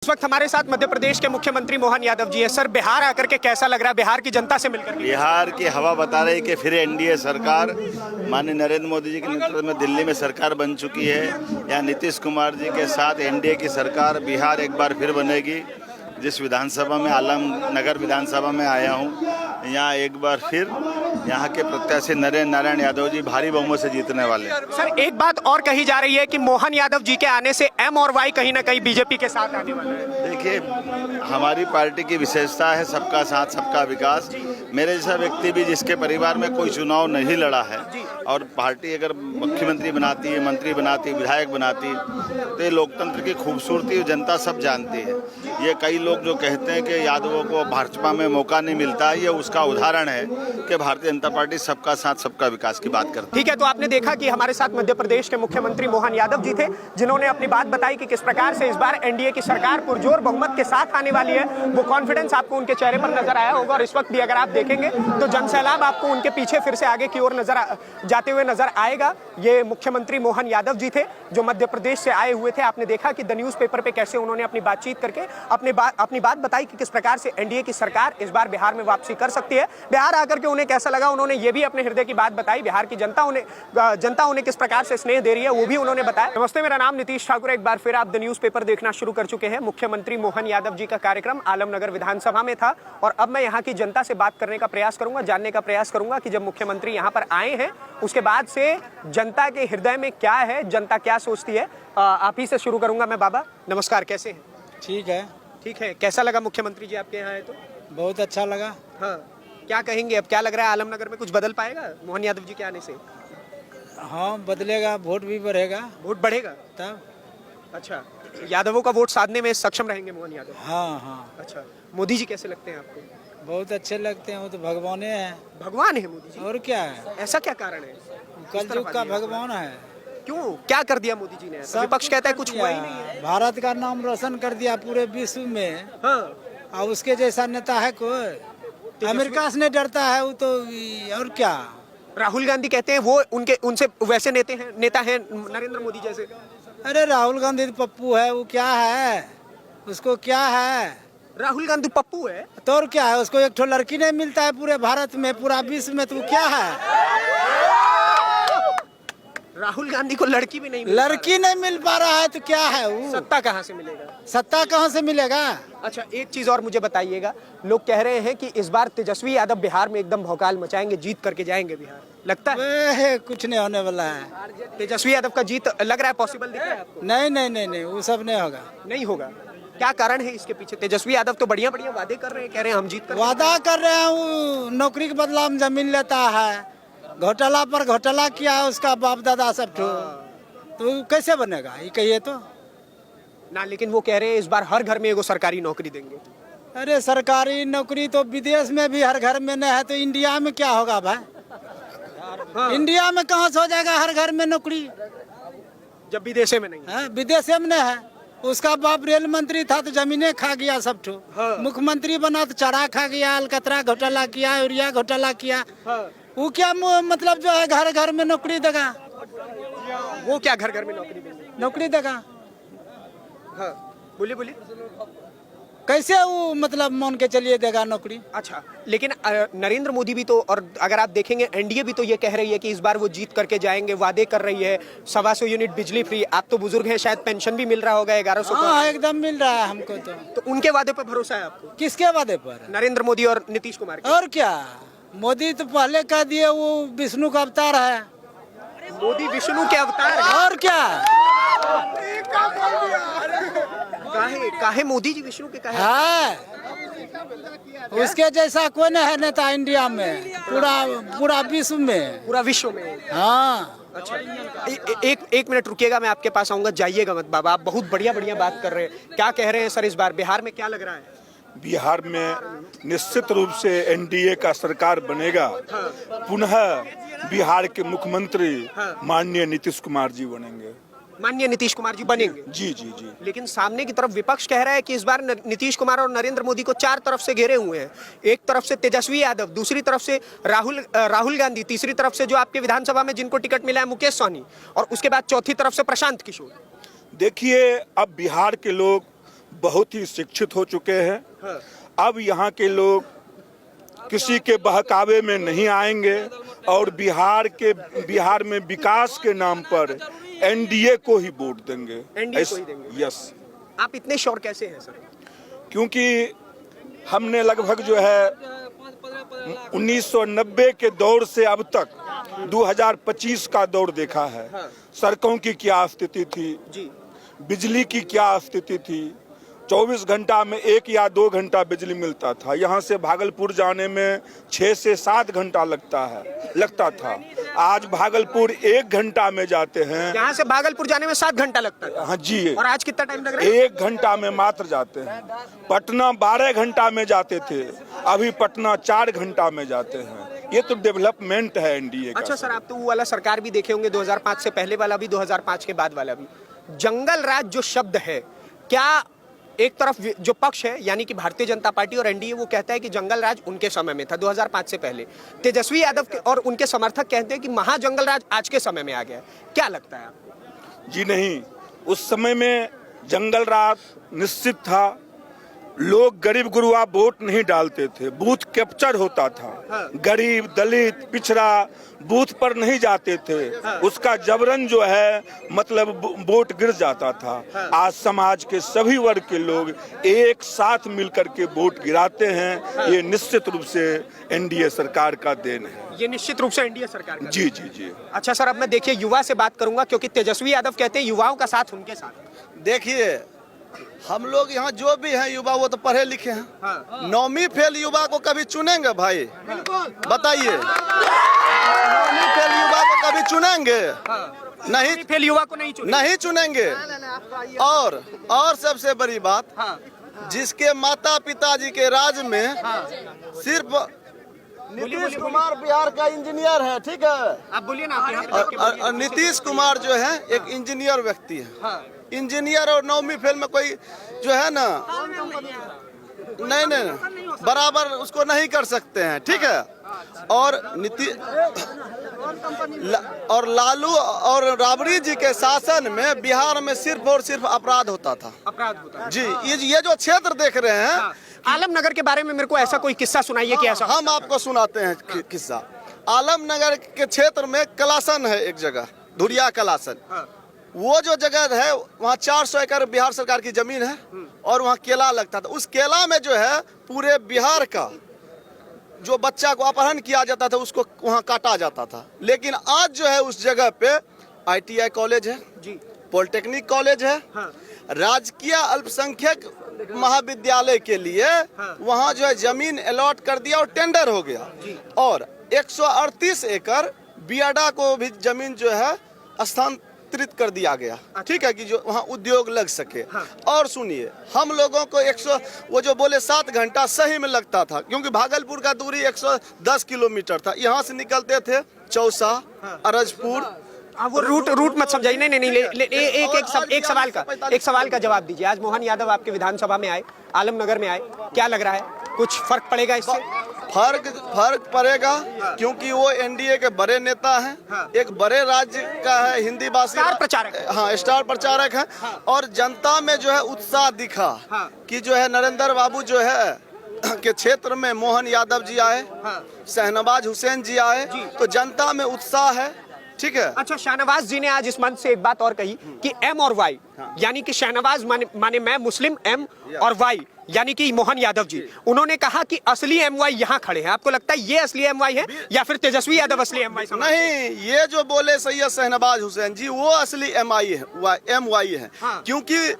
इस वक्त हमारे साथ मध्य प्रदेश के मुख्यमंत्री मोहन यादव जी है। सर, बिहार आकर के कैसा लग रहा है, बिहार की जनता से मिलकर के? बिहार की हवा बता रही कि फिर एनडीए सरकार माननीय नरेंद्र मोदी जी के नेतृत्व में दिल्ली में सरकार बन चुकी है। यहाँ नीतीश कुमार जी के साथ एनडीए की सरकार बिहार एक बार फिर बनेगी। जिस विधानसभा में आलमनगर विधानसभा में आया हूँ, यहाँ एक बार फिर यहाँ के प्रत्याशी नरेंद्र नारायण यादव जी भारी बहुमत से जीतने वाले हैं। सर, एक बात और कही जा रही है कि मोहन यादव जी के आने से एम और वाई कहीं ना कहीं बीजेपी के साथ आने वाला है। देखिए, हमारी पार्टी की विशेषता है सबका साथ सबका विकास। मेरे जैसा व्यक्ति भी जिसके परिवार में कोई चुनाव नहीं लड़ा है और पार्टी अगर मुख्यमंत्री बनाती है, मंत्री बनाती है, विधायक बनाती, तो ये लोकतंत्र की खूबसूरती जनता सब जानती है। ये कई लोग जो कहते हैं कि यादवों को भाजपा में मौका नहीं मिलता, ये उसका उदाहरण है कि भारतीय जनता पार्टी सबका साथ सबका विकास की बात करती है। ठीक है, तो आपने देखा कि हमारे साथ मध्य प्रदेश के मुख्यमंत्री मोहन यादव जी थे, जिन्होंने अपनी बात बताई कि किस प्रकार से इस बार एनडीए की सरकार पुरजोर बहुमत के साथ आने वाली है। वो कॉन्फिडेंस आपको उनके चेहरे पर नजर आया होगा और इस वक्त भी अगर आप देखेंगे तो जनसैलाब आपको उनके पीछे फिर से आगे की ओर जाते हुए नजर आएगा। ये मुख्यमंत्री मोहन यादव जी थे जो मध्य प्रदेश से आए हुए थे। आपने देखा कि द न्यूज पेपर पे कैसे उन्होंने अपनी बातचीत करके अपनी बात बताई कि किस प्रकार से एनडीए की सरकार इस बार बिहार में वापसी कर सकती है। बिहार आकर के उन्हें कैसा लगा, उन्होंने ये भी अपने हृदय की बात बताई। बिहार की जनता उन्हें किस प्रकार से स्नेह दे रही है वो भी उन्होंने बताया। नमस्ते, मेरा नाम नीतीश ठाकुर। एक बार फिर आप द न्यूज पेपर देखना शुरू कर चुके हैं। मुख्यमंत्री मोहन यादव जी का कार्यक्रम आलमनगर विधानसभा में था और अब मैं यहाँ की जनता से बात करने का प्रयास करूंगा, जानने का प्रयास करूंगा कि जब मुख्यमंत्री यहाँ पर आए हैं उसके बाद से जनता के हृदय में क्या है, जनता क्या सोचती है। आप ही से शुरू करूंगा मैं। बाबा नमस्कार, कैसे हैं? ठीक है। ठीक है, कैसा लगा मुख्यमंत्री जी आपके यहाँ आए तो? बहुत अच्छा लगा। हाँ, क्या कहेंगे, अब क्या लग रहा है आलमनगर में कुछ बदल पाएगा मोहन यादव जी के आने से? हाँ, बदलेगा, वोट भी बढ़ेगा। वोट बढ़ेगा तब? अच्छा, यादवों का वोट साधने में सक्षम रहेंगे मोहन यादव? हाँ हाँ। अच्छा, मोदी जी कैसे लगते हैं आपको? बहुत अच्छे लगते हैं, वो तो भगवान है। भगवान है मोदी जी? और क्या है, ऐसा क्या कारण है? कलयुग का भगवान है। क्यों, क्या कर दिया मोदी जी ने? विपक्ष कहता है कुछ हुआ ही नहीं है। भारत का नाम रोशन कर दिया पूरे विश्व में। हाँ, और उसके जैसा नेता है कोई? अमेरिका से नहीं डरता है वो तो। और क्या, राहुल गांधी कहते हैं वो उनसे वैसे नेता हैं नरेंद्र मोदी जैसे। अरे राहुल गांधी तो पप्पू है, वो क्या है, उसको क्या है? राहुल गांधी पप्पू है तो और क्या है, उसको एक ठो लड़की नहीं मिलता है पूरे भारत में, पूरा विश्व में, तो वो क्या है? राहुल गांधी को लड़की भी नहीं लड़की नहीं मिल पा रहा है तो क्या है वो? सत्ता कहाँ से मिलेगा? सत्ता कहाँ से मिलेगा? अच्छा, एक चीज और मुझे बताइएगा, लोग कह रहे हैं कि इस बार तेजस्वी यादव बिहार में एकदम भौकाल मचाएंगे, जीत करके जाएंगे बिहार, लगता है? कुछ नहीं होने वाला है। तेजस्वी यादव का जीत लग रहा है, पॉसिबल दिख रहा है आपको? नहीं नहीं नहीं नहीं, वो सब नहीं होगा। नहीं होगा? क्या कारण है इसके पीछे? तेजस्वी यादव तो बढ़िया बढ़िया वादे कर रहे हैं, कह रहे हैं हम जीत कर वादा कर रहे हैं, वो नौकरी के बदला में जमीन लेता है, घोटाला पर घोटाला किया है उसका बाप दादा सब ठो, तो कैसे बनेगा ये कहिए तो ना। लेकिन वो कह रहे हैं इस बार हर घर में एगो सरकारी नौकरी देंगे। अरे सरकारी नौकरी तो विदेश में भी हर घर में नहीं है, तो इंडिया में क्या होगा भाई? हाँ। इंडिया में कहाँ से हो जाएगा हर घर में नौकरी, जब विदेशे में नहीं है? विदेश में नहीं है। उसका बाप रेल मंत्री था तो जमीनें खा गया सब ठो। हाँ। मुख्यमंत्री बना तो चारा खा गया, अलकतरा घोटाला किया, यूरिया घोटाला किया। हाँ। वो क्या मतलब जो है घर घर में नौकरी देगा? वो क्या घर घर में नौकरी देंगे? नौकरी देगा? हाँ, बोलिए बोलिए। कैसे वो मतलब मान के चलिए देगा नौकरी? अच्छा, लेकिन नरेंद्र मोदी भी तो, और अगर आप देखेंगे एनडीए भी तो ये कह रही है कि इस बार वो जीत करके जाएंगे, वादे कर रही है। 125 यूनिट बिजली फ्री, आप तो बुजुर्ग हैं, शायद पेंशन भी मिल रहा होगा 1100। हाँ, एकदम मिल रहा है हमको तो उनके वादे पर भरोसा है आपको? किसके वादे पर? नरेंद्र मोदी और नीतीश कुमार के। और क्या, मोदी तो पहले कह दिए वो विष्णु का अवतार है। मोदी विष्णु के अवतार है? और क्या, काहे मोदी जी विष्णु के काहे? है उसके जैसा कोई नहीं है नेता इंडिया में, पूरा विश्व में, पूरा विश्व में। हाँ। अच्छा, एक मिनट रुकिएगा, मैं आपके पास आऊंगा, जाइएगा मत बाबा, आप बहुत बढ़िया बढ़िया बात कर रहे हैं। क्या कह रहे हैं सर, इस बार बिहार में क्या लग रहा है? बिहार में निश्चित रूप से एनडीए का सरकार बनेगा। पुनः बिहार के मुख्यमंत्री माननीय नीतीश कुमार जी बनेंगे। माननीय नीतीश कुमार जी बनेंगे? जी जी जी। लेकिन सामने की तरफ विपक्ष कह रहा है कि इस बार नीतीश कुमार और नरेंद्र मोदी को चार तरफ से घेरे हुए हैं। एक तरफ से तेजस्वी यादव, दूसरी तरफ से राहुल गांधी, तीसरी तरफ से जो आपके विधानसभा में जिनको टिकट मिला है मुकेश सहनी, और उसके बाद चौथी तरफ से प्रशांत किशोर। देखिए, अब बिहार के लोग बहुत ही शिक्षित हो चुके हैं। अब यहाँ के लोग किसी के बहकावे में नहीं आएंगे और बिहार में विकास के नाम पर एनडीए को ही वोट देंगे। एनडीए को ही देंगे। यस। आप इतने श्योर कैसे हैं सर? क्योंकि हमने लगभग जो है 1990 के दौर से अब तक 2025 का दौर देखा है। सड़कों की क्या स्थिति थी जी, बिजली की क्या स्थिति थी। 24 घंटा में 1 या 2 घंटा बिजली मिलता था। यहाँ से भागलपुर जाने में 6 से 7 घंटा लगता था। आज भागलपुर 1 घंटा में जाते हैं। यहाँ से भागलपुर जाने में 7 घंटा लगता है। हाँ जी। और आज कितना टाइम लग रहा है? 1 घंटा में मात्र जाते हैं। पटना 12 घंटा में जाते थे, अभी पटना 4 घंटा में जाते हैं। ये तो डेवलपमेंट है एनडीए का। अच्छा सर, आप तो वो वाला सरकार भी देखे होंगे, 2005 से पहले वाला भी, 2005 के बाद वाला भी। जंगल राज जो शब्द है, क्या एक तरफ जो पक्ष है यानी कि भारतीय जनता पार्टी और एनडीए वो कहता है कि जंगल राज उनके समय में था 2005 से पहले, तेजस्वी यादव और उनके समर्थक कहते हैं कि महाजंगल राज आज के समय में आ गया है। क्या लगता है आपको? जी नहीं, उस समय में जंगल राज निश्चित था। लोग गरीब गुरुआ वोट नहीं डालते थे, बूथ कैप्चर होता था। गरीब, दलित, पिछड़ा बूथ पर नहीं जाते थे। उसका जबरन जो है मतलब वोट गिर जाता था। आज समाज के सभी वर्ग के लोग एक साथ मिलकर के वोट गिराते हैं। ये निश्चित रूप से एनडीए सरकार का देन है। ये निश्चित रूप से एनडीए सरकार का। जी जी जी। अच्छा सर, अब मैं देखिए युवा से बात करूंगा, क्योंकि तेजस्वी यादव कहते हैं युवाओं का साथ उनके साथ। देखिए, हम लोग यहाँ जो भी हैं युवा, वो तो पढ़े लिखे हैं। 9वीं फेल युवा को कभी चुनेंगे भाई? बताइए, 9वीं फेल युवा को कभी चुनेंगे? नहीं, फेल युवा को नहीं चुनेंगे। और सबसे बड़ी बात, जिसके माता पिताजी के राज में सिर्फ नीतीश कुमार बिहार का इंजीनियर है, ठीक है? आप बोलिए ना। और नीतीश कुमार जो है एक इंजीनियर व्यक्ति है। इंजीनियर और 9वीं फेल में कोई जो है ना, नहीं बराबर उसको नहीं कर सकते हैं, ठीक है? और और लालू और राबड़ी जी के शासन में बिहार में सिर्फ और सिर्फ अपराध होता था। जी, ये जो क्षेत्र देख रहे हैं, आलमनगर के बारे में मेरे को ऐसा कोई किस्सा सुनाइए कि ऐसा। हम आपको सुनाते हैं किस्सा। आलमनगर के क्षेत्र में कलासन है एक जगह, धुरिया कलासन। वो जो जगह है वहाँ 400 एकड़ बिहार सरकार की जमीन है और वहाँ केला लगता था। उस केला में जो है पूरे बिहार का जो बच्चा को अपहरण किया जाता था उसको वहाँ काटा जाता था। लेकिन आज जो है उस जगह पे ITI कॉलेज है जी, पॉलिटेक्निक कॉलेज है, राजकीय अल्पसंख्यक महाविद्यालय के लिए वहाँ जो है जमीन अलॉट कर दिया और टेंडर हो गया। और 138 एकड़ बियाडा को भी जमीन जो है स्थानांतरित कर दिया गया, ठीक है, कि जो वहाँ उद्योग लग सके। और सुनिए, हम लोगों को 100 वो जो बोले 7 घंटा सही में लगता था, क्योंकि भागलपुर का दूरी 110 किलोमीटर था। यहाँ से निकलते थे चौसा, अरजपुर। वो रूट मत समझाइए। नहीं, एक सवाल का जवाब दीजिए। आज मोहन यादव आपके विधानसभा में आए, आलमनगर में आए, क्या लग रहा है, कुछ फर्क पड़ेगा इससे? फर्क पड़ेगा, क्योंकि वो एनडीए के बड़े नेता हैं। एक बड़े राज्य का है, हिंदी भाषी स्टार प्रचारक। हाँ, स्टार प्रचारक है। और जनता में जो है उत्साह दिखा कि जो है नरेंद्र बाबू जो है के क्षेत्र में मोहन यादव जी आए, शहनवाज हुसैन जी आए, तो जनता में उत्साह है, ठीक है। अच्छा, शाहनवाज जी ने आज इस मंच से एक बात और कही कि M और Y, यानी कि शाहनवाज माने मैं मुस्लिम, M और Y यानी कि मोहन यादव जी, उन्होंने कहा कि असली MY यहाँ खड़े हैं। आपको लगता है ये असली MY है या फिर तेजस्वी यादव असली MY? नहीं, ये जो बोले सैयद शहनवाज हुसैन जी वो असली MY है। क्योंकि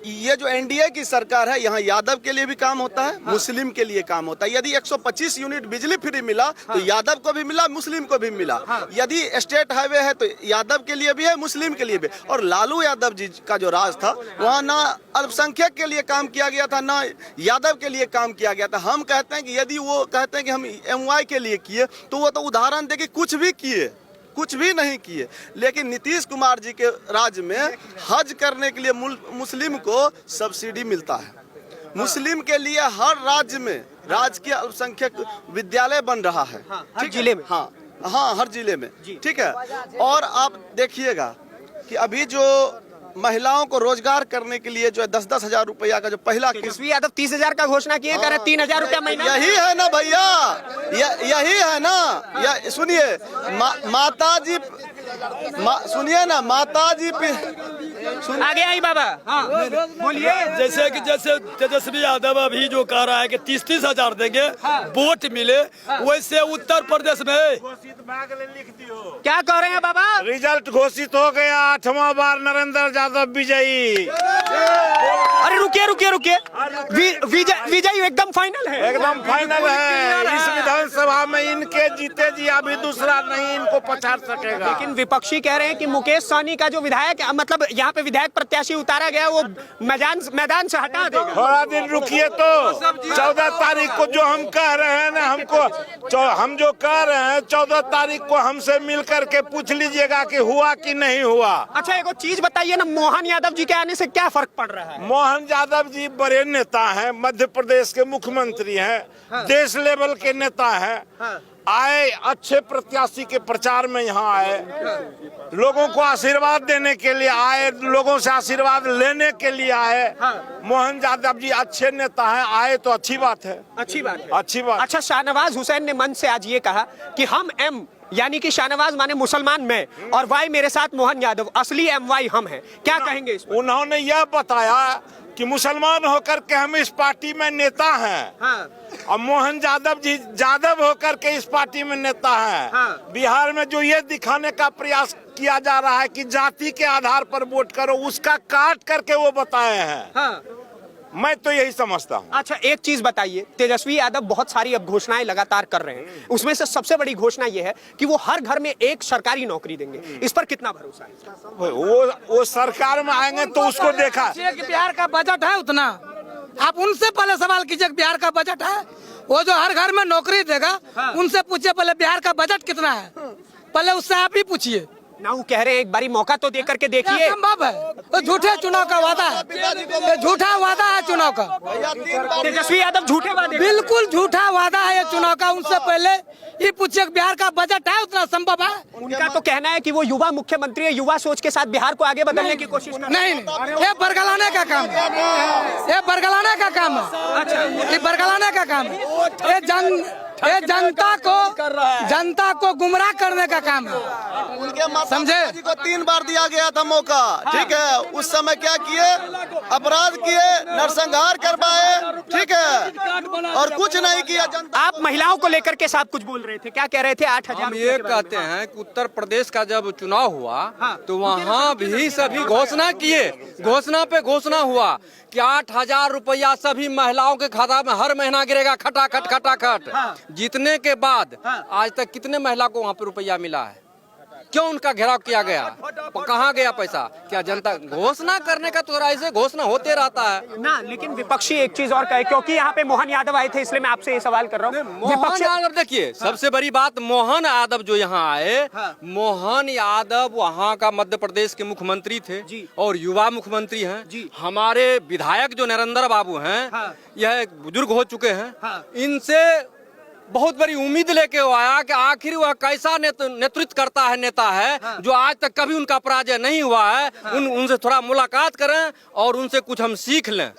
ये जो एनडीए की सरकार है, यहाँ यादव के लिए भी काम होता है, मुस्लिम के लिए काम होता है। यदि 125 यूनिट बिजली फ्री मिला तो यादव को भी मिला, मुस्लिम को भी मिला। यदि स्टेट हाईवे है तो यादव के लिए भी है, मुस्लिम के लिए भी। और लालू यादव जी का जो राज था, वहाँ ना अल्पसंख्यक के लिए काम किया गया था, ना यादव के लिए काम किया गया था। हम कहते हैं कि यदि वो कहते हैं कि हम MY के लिए किए, तो वो तो उदाहरण दे कि कुछ भी किए, कुछ भी नहीं किए। लेकिन नीतीश कुमार जी के राज्य में हज करने के लिए मुस्लिम को सब्सिडी मिलता है। मुस्लिम के लिए हर राज्य में राजकीय अल्पसंख्यक विद्यालय बन रहा है, हर जिले में। हाँ, हर जिले में, ठीक है। और आप देखिएगा कि अभी जो महिलाओं को रोजगार करने के लिए जो है 10-10 हजार रुपया का जो पहला किस्त, तेजस्वी यादव 30,000 का घोषणा किए, कह रहे 3,000 रुपया महीना। यही है ना भैया, यही है ना। सुनिए माता जी, सुनिए ना माता जी आगे आई बाबा, हाँ बोलिए। जैसे तेजस्वी यादव अभी जो कह रहा है कि 30-30 हजार देंगे, वोट मिले, वैसे उत्तर प्रदेश में क्या कह रहे हैं बाबा? रिजल्ट घोषित हो गया, 8वां बार नरेंद्र यादव विजयी। अरे रुकिए रुकिए रुकिए, विजय एकदम फाइनल है, एकदम फाइनल है। इस विधानसभा में इनके जीते जी अभी दूसरा नहीं इनको पछाड़ सकेगा। लेकिन विपक्षी कह रहे हैं कि मुकेश सहनी का जो विधायक, मतलब यहाँ पे विधायक प्रत्याशी उतारा गया, वो मैदान से हटा देगा। थोड़ा दिन रुकिए तो 14 तारीख को जो हम कह रहे हैं ना, हम जो कह रहे हैं 14 तारीख को हमसे मिल करके पूछ लीजिएगा कि हुआ कि नहीं हुआ। अच्छा एक चीज बताइए ना, मोहन यादव जी के आने से क्या फर्क पड़ रहा है? मोहन यादव जी बड़े नेता हैं, मध्य प्रदेश के मुख्यमंत्री हैं, देश लेवल के नेता हैं, आए अच्छे प्रत्याशी के प्रचार में यहाँ आए, लोगों को आशीर्वाद देने के लिए आए, लोगों से आशीर्वाद लेने के लिए आए। मोहन यादव जी अच्छे नेता हैं, आए तो अच्छी बात है, अच्छी बात है, अच्छी बात। अच्छा शाहनवाज हुसैन ने मंच से आज ये कहा कि हम एम, यानी कि शाहनवाज माने मुसलमान में, और वाई मेरे साथ मोहन यादव, असली MY हम हैं। क्या कहेंगे इस पर? उन्होंने यह बताया कि मुसलमान होकर के हम इस पार्टी में नेता हैं, और मोहन यादव जी यादव होकर के इस पार्टी में नेता हैं। बिहार में जो ये दिखाने का प्रयास किया जा रहा है कि जाति के आधार पर वोट करो, उसका काट करके वो बताए हैं। मैं तो यही समझता हूँ। अच्छा एक चीज बताइए, तेजस्वी यादव बहुत सारी अब घोषणाएं लगातार कर रहे हैं, उसमें से सबसे बड़ी घोषणा ये है कि वो हर घर में एक सरकारी नौकरी देंगे, इस पर कितना भरोसा है? वो सरकार में आएंगे तो उसको देखा। बिहार का बजट है उतना, आप उनसे पहले सवाल कीजिए बिहार का बजट है, वो जो हर घर में नौकरी देगा उनसे पूछिए पहले बिहार का बजट कितना है, पहले उससे आप ही पूछिए ना। वो कह रहे हैं एक बारी मौका तो दे करके देखिए। संभव है, तो झूठे चुनाव का वादा है, ये झूठा वादा है चुनाव का। तेजस्वी यादव झूठे वादे, बिल्कुल झूठा वादा है ये चुनाव का। उनसे पहले ये पूछिए बिहार का बजट है उतना संभव है? उनका तो कहना है कि वो युवा मुख्यमंत्री है, युवा सोच के साथ बिहार को आगे बदलने की कोशिश कर नहीं, ये बरगलाने का काम है, ये बरगलाने का काम है। अच्छा ये बरगलाने का काम है, ये जनता को गुमराह करने का काम है। उनके माता समझे? जी को 3 बार दिया गया था मौका, ठीक है, उस समय क्या किए? अपराध किए, नरसंहार करवाए, ठीक है, और कुछ नहीं किया। जनता आप महिलाओं को लेकर के साहब कुछ बोल रहे थे, क्या कह रहे थे? 8,000 हम ये कहते हैं कि उत्तर प्रदेश का जब चुनाव हुआ तो वहाँ भी सभी घोषणा किए, घोषणा पे घोषणा हुआ कि 8,000 रुपया सभी महिलाओं के खाता में हर महीना गिरेगा, खटाखट खटाखट। जीतने के बाद आज तक कितने महिला को वहाँ पे रुपया मिला है? क्यों उनका घेराव किया गया? कहाँ गया पैसा? क्या जनता घोषणा करने का तो ऐसे घोषणा होते रहता है ना। लेकिन विपक्षी एक चीज और कहे, क्योंकि यहाँ पे मोहन यादव आए थे इसलिए मैं आपसे ये सवाल कर रहा हूँ। मोहन यादव देखिए, सबसे बड़ी बात मोहन यादव जो यहाँ आए, मोहन यादव वहाँ का मध्य प्रदेश के मुख्यमंत्री थे और युवा मुख्यमंत्री हैं। हमारे विधायक जो नरेंद्र बाबू हैं, यह बुजुर्ग हो चुके हैं, इनसे बहुत बड़ी उम्मीद लेके वो आया कि आखिर वह कैसा नेतृत्व करता है, नेता है जो आज तक कभी उनका पराजय नहीं हुआ है। उनसे थोड़ा मुलाकात करें और उनसे कुछ हम सीख लें।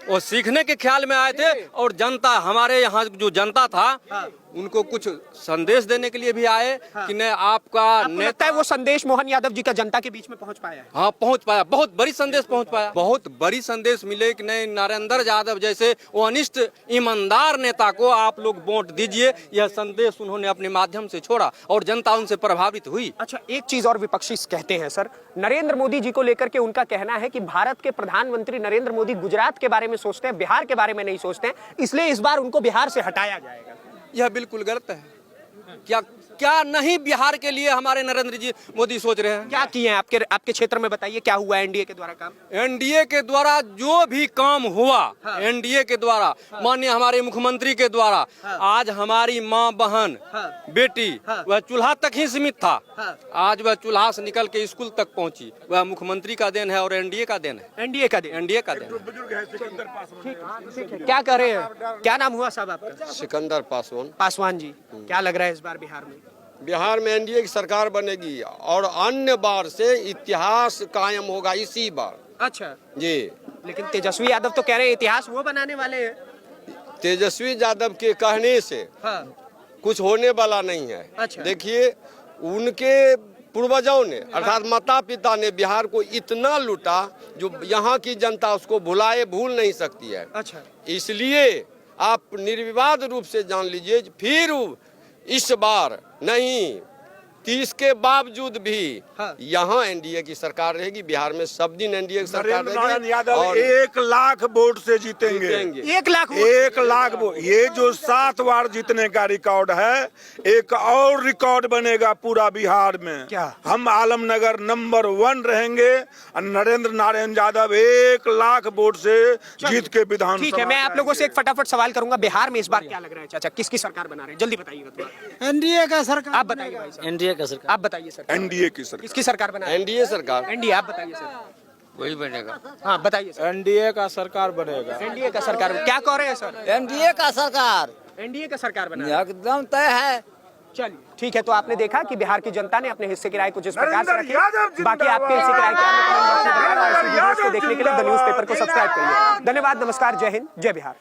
वो सीखने के ख्याल में आए थे और जनता, हमारे यहाँ जो जनता था, उनको कुछ संदेश देने के लिए भी आए कि नहीं आपका लगता है वो संदेश मोहन यादव जी का जनता के बीच में पहुंच पाया है? हाँ पहुंच पाया, बहुत बड़ी संदेश पहुंच पाया, बहुत बड़ी संदेश मिले कि नहीं नरेंद्र यादव जैसे वो अनिष्ट ईमानदार नेता को आप लोग वोट दीजिए। यह संदेश उन्होंने अपने माध्यम से छोड़ा और जनता उनसे प्रभावित हुई। अच्छा एक चीज और विपक्षी कहते हैं सर, नरेंद्र मोदी जी को लेकर के उनका कहना है कि भारत के प्रधानमंत्री नरेंद्र मोदी गुजरात के बारे में सोचते हैं, बिहार के बारे में नहीं सोचते हैं, इसलिए इस बार उनको बिहार से हटाया जाएगा। यह बिल्कुल गलत है। क्या नहीं बिहार के लिए हमारे नरेंद्र जी मोदी सोच रहे हैं? क्या किए हैं आपके क्षेत्र में? बताइए क्या हुआ एनडीए के द्वारा काम? एनडीए के द्वारा जो भी काम हुआ, एनडीए के द्वारा, माननीय हमारे मुख्यमंत्री के द्वारा, आज हमारी माँ बहन बेटी वह चूल्हा तक ही सीमित था, आज वह चूल्हा से निकल के स्कूल तक पहुंची। वह मुख्यमंत्री का देन है और एनडीए का देन है। एनडीए का देन। क्या कर रहे हैं? क्या नाम हुआ साहब आपका? सिकंदर पासवान। पासवान जी, क्या लग रहा है इस बार बिहार में? बिहार में एनडीए की सरकार बनेगी और अन्य बार से इतिहास कायम होगा इसी बार। अच्छा जी, लेकिन तेजस्वी यादव तो कह रहे हैं इतिहास वो बनाने वाले हैं। तेजस्वी यादव के कहने से हाँ। कुछ होने वाला नहीं है। अच्छा। देखिए, उनके पूर्वजों ने अर्थात माता पिता ने बिहार को इतना लूटा जो यहाँ की जनता उसको भूल नहीं सकती है। अच्छा। इसलिए आप निर्विवाद रूप से जान लीजिए, फिर इस बार नहीं 30 के बावजूद भी हाँ। यहाँ एनडीए की सरकार रहेगी। बिहार में सब दिन एनडीए की सरकार नरेंद्र नारायण रहेगी यादव और 1 लाख वोट से जीतेंगे। 1 लाख 1 लाख वोट, ये जो 7 बार जीतने का रिकॉर्ड है, एक और रिकॉर्ड बनेगा पूरा बिहार में। क्या? हम आलमनगर नंबर 1 रहेंगे और नरेंद्र नारायण यादव 1 लाख वोट से जीत के विधान। ठीक है, मैं आप लोगों से एक फटाफट सवाल करूंगा, बिहार में इस बार क्या लग रहा है चाचा, किसकी सरकार बना रहे हैं? जल्दी बताइएगा। एनडीए का सरकार। आप बताइए भाई साहब। एनडीए का सरकार। आप बताइए सर, एनडीए की सरकार। किसकी सरकार बना रहे हैं? एनडीए सरकार। एनडीए। आप बताइए सर। वही बनेगा। हाँ बताइए सर। एनडीए का सरकार बनेगा। एनडीए का सरकार क्या कह रहे हैं सर? एनडीए का सरकार एनडीए का सरकार बना रहे हैं। एकदम तय है। चलिए ठीक है, तो आपने देखा कि बिहार की जनता ने अपने हिस्से की राय कुछ इस प्रकार से नरेंद्र रखी। यादव बाकी आपके हिस्से की राय क्या है, कमेंट बॉक्स में बताइए। और ऐसे वीडियोस को देखने के लिए द न्यूज़पेपर को सब्सक्राइब करिए। धन्यवाद, नमस्कार, जय हिंद, जय बिहार।